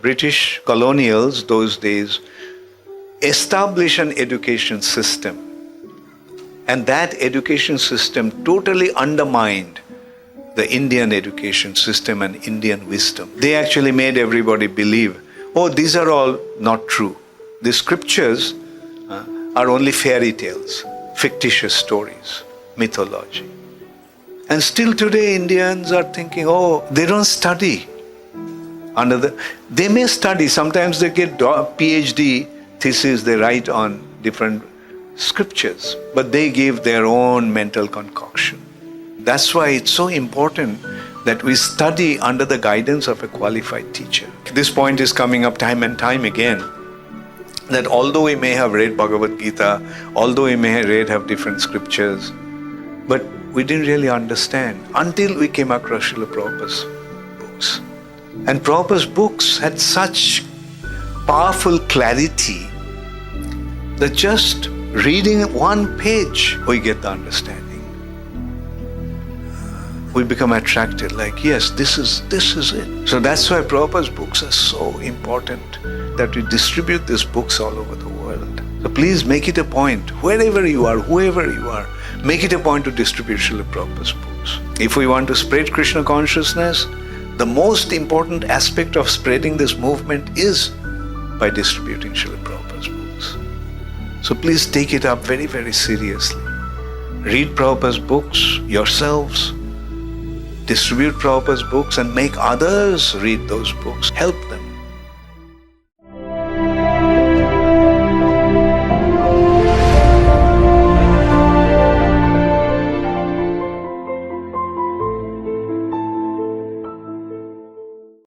British colonials those days establish an education system. And that education system totally undermined the Indian education system and Indian wisdom. They actually made everybody believe, oh, these are all not true. The scriptures are only fairy tales, fictitious stories, mythology. And still today Indians are thinking, oh, they don't study. They may study, sometimes they get PhD thesis, they write on different scriptures, but they give their own mental concoction. That's why it's so important that we study under the guidance of a qualified teacher. This point is coming up time and time again, that although we may have read Bhagavad Gita, although we may have different scriptures, but we didn't really understand until we came across Srila Prabhupada's books. And Prabhupada's books had such powerful clarity that just reading one page, we get the understanding. We become attracted, like, yes, this is it. So that's why Prabhupada's books are so important, that we distribute these books all over the world. So please make it a point, wherever you are, whoever you are, make it a point to distribute Srila Prabhupada's books. If we want to spread Krishna consciousness, the most important aspect of spreading this movement is by distributing Srila Prabhupada's books. So please take it up very, very seriously. Read Prabhupada's books yourselves, distribute Prabhupada's books, and make others read those books. Help them.